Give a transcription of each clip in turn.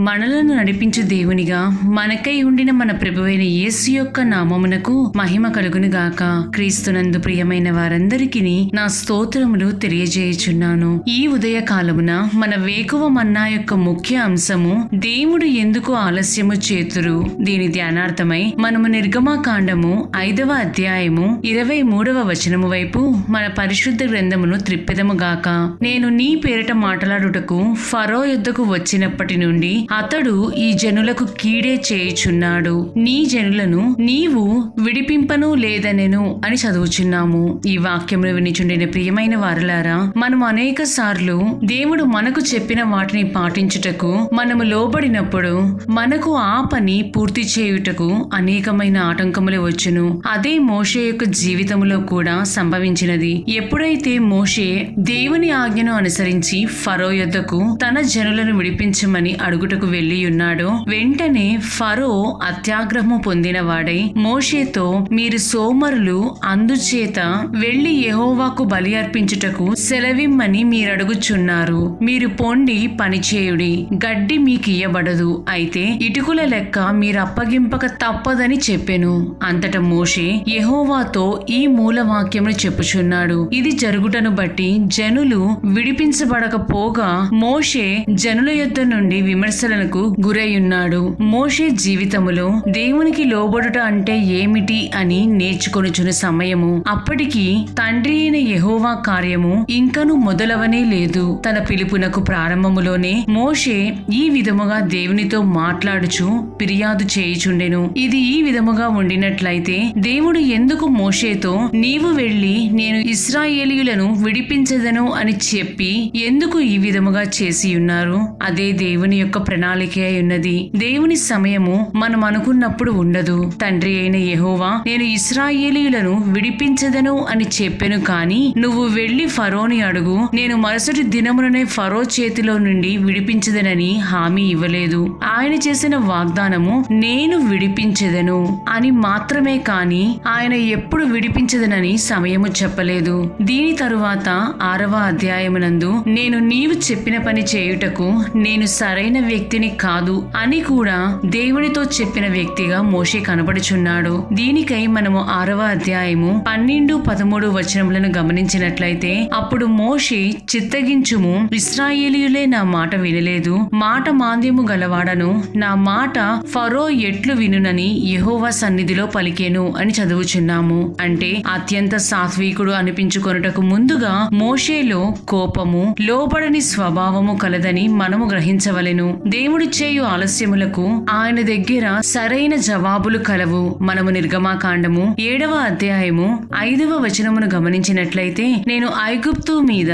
మనలను నడిపించు దేవునిగా మనకై ఉండిన మన ప్రభువైన యేసు యొక్క నామమునకు మహిమ కలుగును గాక. క్రీస్తునందు ప్రియమైన వారందరికీ నా స్తోత్రములు తెలియజేయుచున్నాను. ఈ ఉదయ కాలమున మన వేకువ మన్నా యొక్క ముఖ్య అంశము దేవుడు ఎందుకు ఆలస్యము చేతురు. దీని ధ్యానార్థమై మనము నిర్గమకాండము 5వ అధ్యాయము 23వ వచనము వైపు మన పరిశుద్ధ గ్రంథమును త్రిప్పెదము గాక. నేను నీ పేరిట మాట్లాడుటకు ఫరో యొద్దకు వచ్చినప్పటి నుండి అతడు ఈ జనులకు కీడే చేయుచున్నాడు. నీ జనులను నీవు విడిపింపను లేదనెను అని చదువుచున్నాము. ఈ వాక్యమును వినిచుండిన ప్రియమైన వారలారా, మనము అనేక సార్లు దేవుడు మనకు చెప్పిన వాటిని పాటించుటకు మనము లోబడినప్పుడు మనకు ఆ పని పూర్తి చేయుటకు అనేకమైన ఆటంకములు వచ్చును. అదే మోషే యొక్క జీవితంలో కూడా సంభవించినది. ఎప్పుడైతే మోషే దేవుని ఆజ్ఞను అనుసరించి ఫరో యొద్దకు తన జనులను విడిపించమని అడుగుటకు వెళ్లి ఉన్నాడో, వెంటనే ఫరో అత్యాగ్రహము పొందిన వాడై మోషేతో, మీరు సోమరులు, అందుచేత వెళ్లి యెహోవాకు బలి అర్పించుటకు సెలవిమ్మని మీరడుగుచున్నారు. మీరు పొండి పనిచేయుడి, గడ్డి మీకియ్యబడదు, అయితే ఇటుకుల లెక్క మీరు అప్పగింపక తప్పదని చెప్పెను. అంతట మోషే యెహోవాతో ఈ మూల వాక్యమును చెప్పుచున్నాడు. ఇది జరుగుటను బట్టి జనులు విడిపించబడకపోగా మోషే జనుల యొద్ద నుండి విమర్శలకు గురైయున్నాడు. మోషే జీవితములో దేవునికి లోబడుట అంటే ఏమిటి అని నేర్చుకొనుచున్న సమయము. అప్పటికి తండ్రి అయిన యెహోవా కార్యము ఇంకను మొదలవనే లేదు. తన పిలుపునకు ప్రారంభములోనే మోషే ఈ విధముగా దేవునితో మాట్లాడుచు ఫిర్యాదు చేయుచుండెను. ఇది ఈ విధముగా ఉండినట్లయితే దేవుడు ఎందుకు మోషేతో నీవు వెళ్లి నేను ఇశ్రాయేలీయులను విడిపించదను అని చెప్పి ఎందుకు ఈ విధముగా చేసి ఉన్నారు? అదే దేవుని యొక్క ప్రణాళిక అయి ఉన్నది. దేవుని సమయము మనం అనుకున్నప్పుడు ఉండదు. తండ్రి అయిన యెహోవా నేను ఇశ్రాయేలీయులను విడిపించదను అని చెప్పెను, కాని నువ్వు వెళ్లి ఫరోని అడుగు, నేను మరుసటి దినముననే ఫరో చేతిలో నుండి విడిపించదనని హామీ ఇవ్వలేదు. ఆయన చేసిన వాగ్దానము నేను విడిపించదను అని మాత్రమే, కాని ఆయన ఎప్పుడు విడిపించదనని సమయము చెప్పలేదు. దీని తరువాత 6వ అధ్యాయమునందు నేను నీవు చెప్పిన పని చేయుటకు నేను సరైన వ్యక్తిని కాదు అని కూడా దేవునితో చెప్పిన వ్యక్తిగా మోషే కనబడుచున్నాడు. దీనికై మనము 6వ అధ్యాయము 12-13 వచనములను గమనించినట్లయితే, అప్పుడు మోషే చిత్తగించుము, ఇశ్రాయేలీయులే నా మాట వినలేదు, మాట మాంద్యము గలవాడను, నా మాట ఫరో ఎట్లు వినునని యెహోవా సన్నిధిలో పలికెను అని చదువుచున్నాము. అంటే అత్యంత సాత్వికుడు అనిపించుకొనుటకు ముందుగా మోషేలో కోపము, లోబడని స్వభావము కలదని మనము గ్రహించవలెను. దేవుడు చేయు ఆలస్యములకు ఆయన దగ్గర సరైన జవాబులు కలవు. మనము నిర్గమకాండము 7వ అధ్యాయము 5వ వచనమును గమనించినట్లయితే, నేను ఐగుప్తు మీద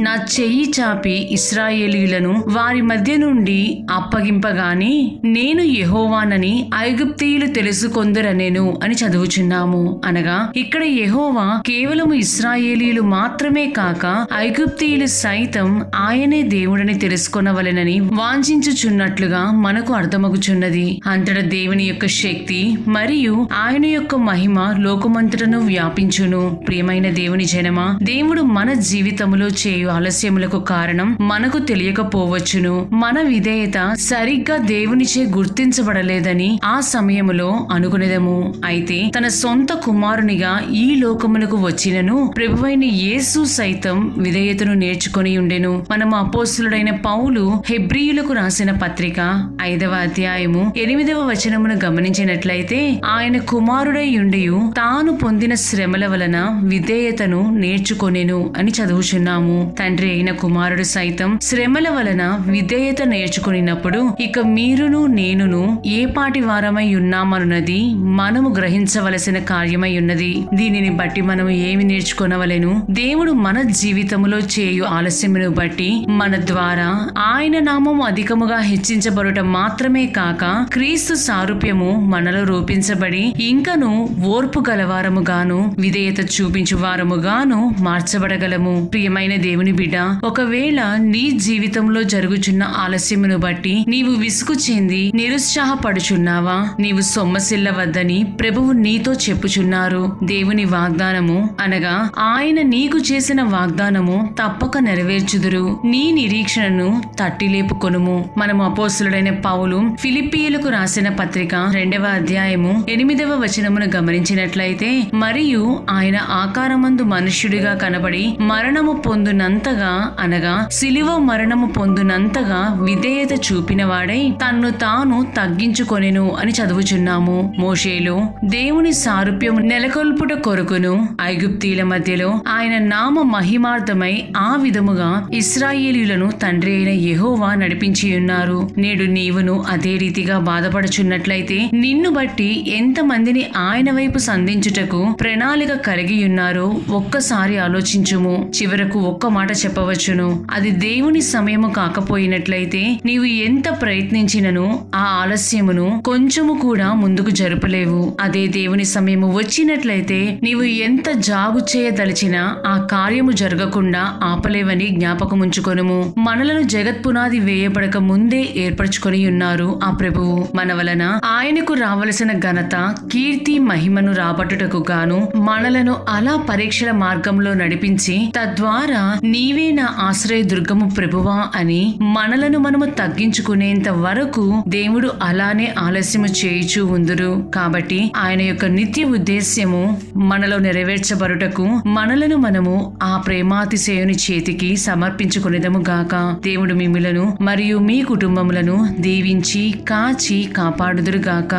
నా చెయ్యి చాపి ఇశ్రాయేలీయులను వారి మధ్య నుండి అప్పగింపగాని నేను యెహోవానని ఐగుప్తీయులు తెలుసుకొందురనెను అని చదువుచున్నాము. అనగా ఇక్కడ యెహోవా కేవలము ఇశ్రాయేలీయులు మాత్రమే కాక ఐగుప్తీయులు సైతం ఆయనే దేవుడని తెలుసుకొనవలెనని వాంఛించుచున్నట్లుగా మనకు అర్థమగుచున్నది. అంతటా దేవుని యొక్క శక్తి మరియు ఆయన యొక్క మహిమ లోకమంతటను వ్యాపించును. ప్రియమైన దేవుని జనమా, దేవుడు మన జీవితములో చేయు ఆలస్యములకు కారణం మనకు తెలియకపోవచ్చును. మన విధేయత సరిగ్గా దేవునిచే గుర్తించబడలేదని ఆ సమయములో అనుకునేదము. అయితే తన సొంత కుమారునిగా ఈ లోకమునకు వచ్చినను ప్రభువైన యేసు సైతం విధేయతను నేర్చుకొని ఉండెను. మనము అపోస్తలుడైన పౌలు హెబ్రీయులకు రాసిన పత్రిక 5వ అధ్యాయము 8వ వచనమును గమనించినట్లయితే, ఆయన కుమారుడై ఉండియు తాను పొందిన శ్రమల వలన విధేయతను నేర్చుకొనెను అని చదువుచున్నాము. తండ్రి అయిన కుమారుడు సైతం శ్రమల వలన విధేయత నేర్చుకొనినప్పుడు ఇక మీరును నేనును ఏ పాటి వారమై ఉన్నామన్నది మనము గ్రహించవలసిన కార్యమై ఉన్నది. దీనిని బట్టి మనము ఏమి నేర్చుకొనవలెను? దేవుడు మన జీవితములో చేయు ఆలస్యమును బట్టి మన ద్వారా ఆయన నామము అధికముగా దినదినముగా హెచ్చించబడుట మాత్రమే కాక క్రీస్తు సారూప్యము మనలో రూపించబడి ఇంకను ఓర్పు గలవారముగాను విధేయత చూపించు వారముగాను మార్చబడగలము. ప్రియమైన దేవుని బిడ్డ, ఒకవేళ నీ జీవితంలో జరుగుచున్న ఆలస్యమును బట్టి నీవు విసుగు చెంది నిరుత్సాహపడుచున్నావా? నీవు సొమ్మసిల్లవద్దని ప్రభువు నీతో చెప్పుచున్నారు. దేవుని వాగ్దానము అనగా ఆయన నీకు చేసిన వాగ్దానము తప్పక నెరవేర్చుదురు. నీ నిరీక్షణను తట్టిలేపుకొనుము. మనము అపోస్తలుడైన పౌలు ఫిలిప్పీయులకు రాసిన పత్రిక 2వ అధ్యాయము 8వ వచనమును గమనించినట్లయితే, మరియు ఆయన ఆకారమందు మనుష్యుడిగా కనబడి మరణము పొందునంతగా అనగా సిలువ మరణము పొందునంతగా విధేయత చూపినవాడై తన్ను తాను తగ్గించుకొనెను అని చదువుచున్నాము. మోషేలో దేవుని సారూప్యము నెలకొల్పుట కొరకును ఐగుప్తీల మధ్యలో ఆయన నామ మహిమార్థమై ఆ విధముగా ఇశ్రాయేలీయులను తండ్రి అయిన యెహోవా నడిపించి ఉన్నారు. నేడు నీవును అదే రీతిగా బాధపడుచున్నట్లయితే నిన్ను బట్టి ఎంతమందిని ఆయన వైపు సంధించుటకు ప్రణాళిక కలిగి ఉన్నారో ఒక్కసారి ఆలోచించుము. చివరకు ఒక్క మాట చెప్పవచ్చును, అది దేవుని సమయము కాకపోయినట్లయితే నీవు ఎంత ప్రయత్నించినను ఆ ఆలస్యమును కొంచెము కూడా ముందుకు జరపలేవు. అదే దేవుని సమయము వచ్చినట్లయితే నీవు ఎంత జాగు చేయదలిచినా ఆ కార్యము జరగకుండా ఆపలేవని జ్ఞాపకముంచుకొనుము. మనలను జగత్పునాది వేయబడక ముందే ఏర్పరచుకొని ఉన్నారు ఆ ప్రభువు. మన వలన ఆయనకు రావలసిన ఘనత, కీర్తి, మహిమను రాబట్టుటకు గాను మనలను అలా పరీక్షల మార్గంలో నడిపించి తద్వారా నీవే నా ఆశ్రయ దుర్గము ప్రభువా అని మనలను మనము తగ్గించుకునేంత వరకు దేవుడు అలానే ఆలస్యము చేయుచూ ఉందురు. కాబట్టి ఆయన యొక్క నిత్య ఉద్దేశ్యము మనలో నెరవేర్చబడుటకు మనలను మనము ఆ ప్రేమాతిశయుని చేతికి సమర్పించుకునేదము గాక. దేవుడు మిమ్ములను మరియు మీ కుటుంబములను దీవించి కాచి కాపాడుదురుగాక.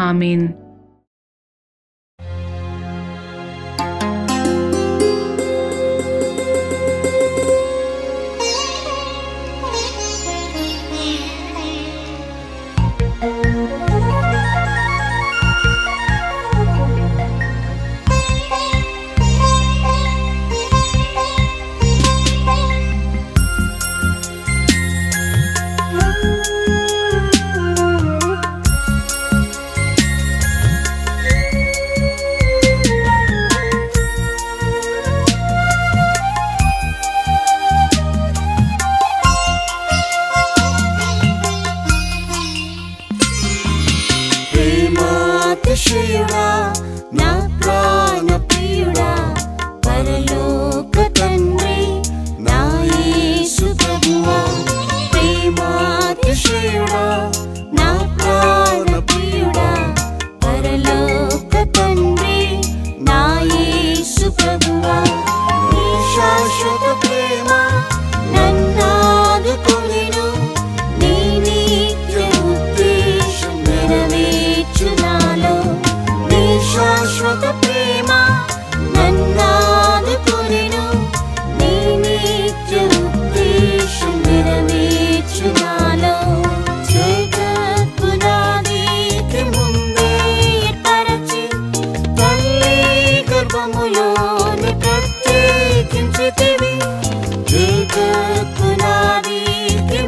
ఆమేన్. ప్రేమాతిశయుడా, నా ప్రాణ ప్రియుడా, పరలోక తండ్రి, నా యేసు ప్రభువా. ప్రేమాతిశయుడా, నా ప్రాణ ప్రియుడా, పరలోక తండ్రి, నా యేసు ప్రభువా. నీ శాశ్వత ప్రేమ నన్నాదుకొనెను, నీ నిత్య ఉద్దేశం నెరవేర్చునాలో. నీ శాశ్వత ప్రేమ నన్నాదుకొనెను, నీ నిత్య ఉద్దేశం నెరవేర్చునాలో. జగత్పునాదికి ముందే ఏర్పరచి తల్లి గర్భములోని ప్రత్యేకించితివి. జగత్పునాదికి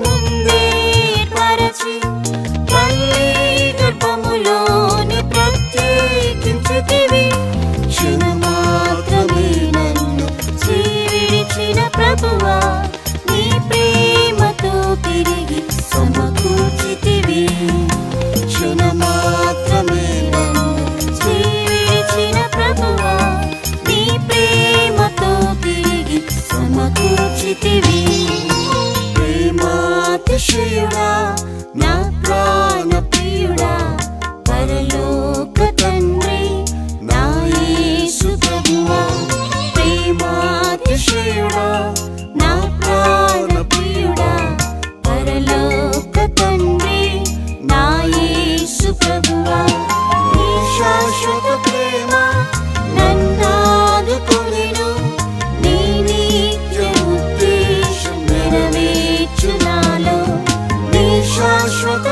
ముందే ఏర్పరచి తల్లి గర్భములోని ప్రత్యేకించితివి. క్షణమాత్రమే నన్ను విడిచిన ప్రభువా, నీ ప్రేమతో తిరిగి సమకూర్చితివి. క్షణమాత్రమే నన్ను విడిచిన ప్రభువా, నీ ప్రేమతో తిరిగి సమకూర్చితివి. ప్రేమాతిశయుడా, నా ప్రాణ ప్రియుడా, పరలోక తండ్రి, నా యేసు ప్రభువా. ప్రేమాతిశయుడా, నా ప్రాణ ప్రియుడా, పరలోక తండ్రి, నా యేసు ప్రభువా. నీ శాశ్వత ప్రేమ నన్నాదుకొనెను, నీ నిత్య ఉద్దేశం నెరవేర్చునాలో. నీ శాశ్వత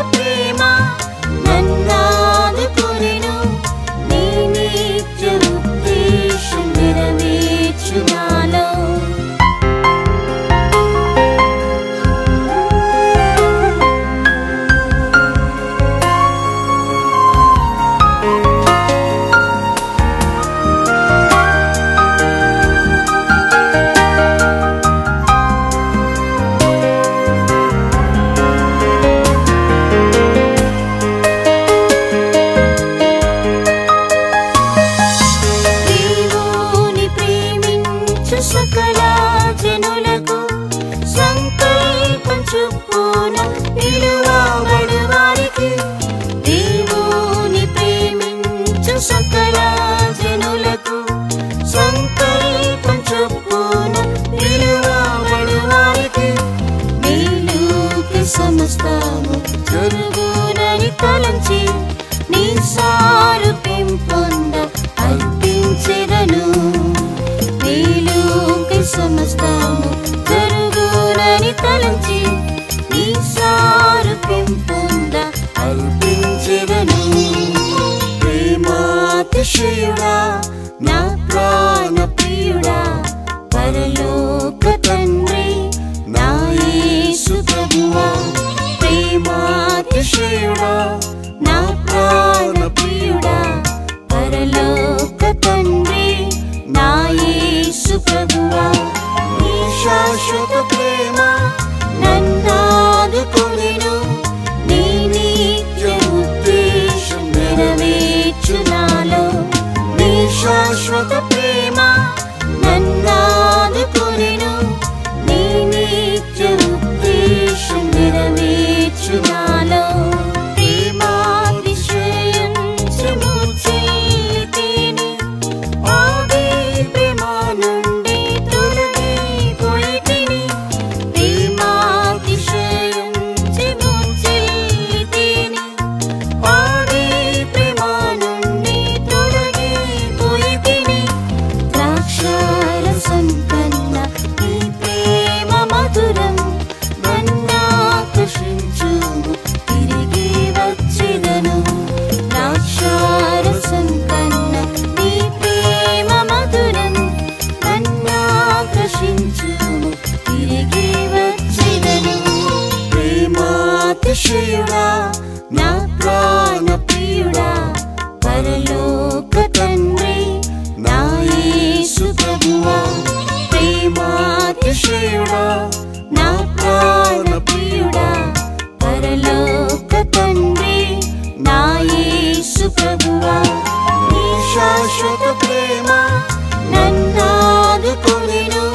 సమస్తము జరుగునని తలంచి నీ సారూప్యంపొంద అర్పించెదను. ప్రేమాతిశయుడా నా ప్రాణ ప్రియుడా పరలోక తండ్రి నా యేసు ప్రభువా. ప్రేమాతిశయుడా నా ప్రాణ ప్రియుడా పరలోక తండ్రి నా యేసు ప్రభువా. నీ శాశ్వత ప్రేమ నన్నాదుకొనెను, నీ నిత్య ఉద్దేశం నెరవేర్చు నాలో. నీ శాశ్వత ప్రేమ నన్నాదుకొనెను, నీ నిత్య ఉద్దేశం నెరవేర్చు నాలో. ప్రేమాతిశయుడా నా ప్రాణ ప్రియుడా పరలోక తండ్రి నా యేసు ప్రభువా. ప్రేమాతిశయుడా నా ప్రాణ ప్రియుడా పరలోక తండ్రి నా యేసు ప్రభువా. నీ శాశ్వత ప్రేమ నన్నాదుకొనెను,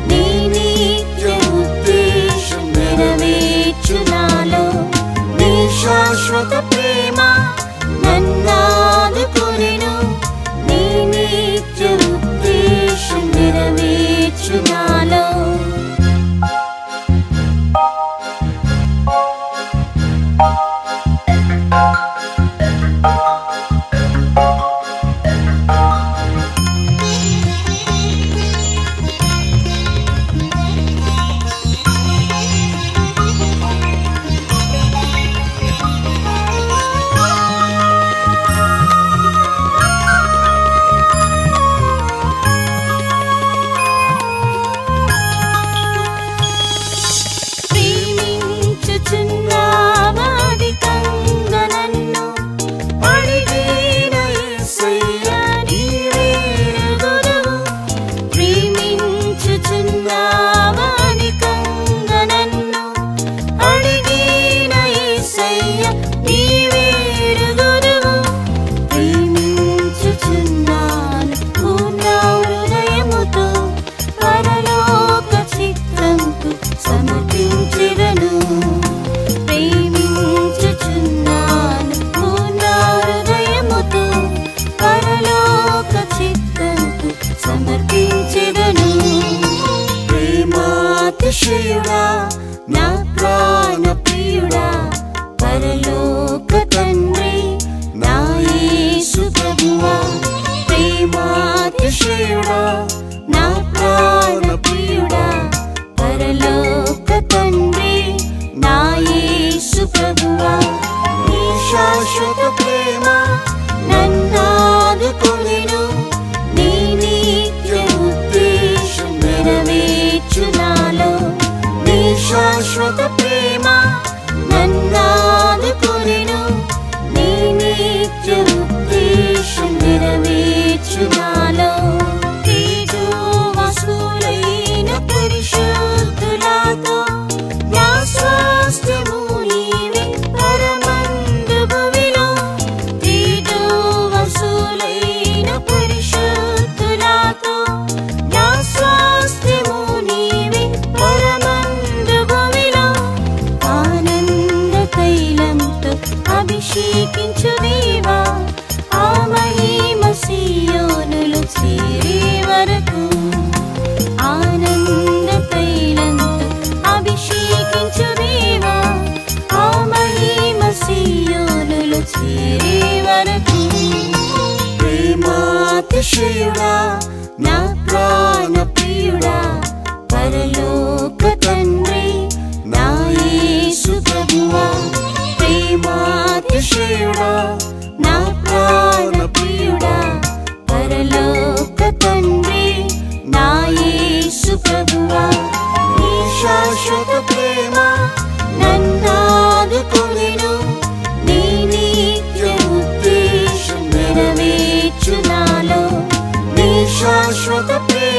నీ నిత్య ఉద్దేశం నెరవేర్చు నాలో. నీ శాశ్వత ప్రేమ నన్నాదుకొనెను, నీ నిత్య ఉద్దేశం నెరవేర్చు నాలో. ప్రేమాతిశయుడా నా ప్రాణ ప్రియుడా పరలోక తండ్రి నా యేసు ప్రభువా. ప్రేమాతిశయుడా నా ప్రాణ ప్రియుడా పరలోక తండ్రి నా యేసు ప్రభువా. నీ శాశ్వత ప్రేమ నన్నాదుకొనెను, నీ నిత్య ఉద్దేశం నెరవేర్చు నాలో. నీ శాశ్వత ప్రేమ నన్నాదుకొనెను, నీ నిత్య ఉద్దేశం నెరవేర్చు నాలో. వసులైన పరిశుద్ధులతో నా స్వాస్థ్యము నీవే పరమందు భూమిలో. వసులైన పరిశుద్ధులతో నా స్వాస్థ్యము నీవే పరమందు భూమిలో. ఆనంద తైలంతో అభిషేకించు దేవా, ఆ మహిమ సీయోనులో చేరే వరకు. ఆనంద తైలంతో అభిషేకించు దేవా, ఆ మహిమ సీయోనులో చేరే వరకు. ప్రేమాతిశయుడా నా ప్రాణ ప్రియుడా దేవా నీ శాశ్వత ప్రేమ నన్నాదుకొనెను నీ నిత్య ఉద్దేశం నెరవేర్చు నాలో నీ శాశ్వత ప్రేమ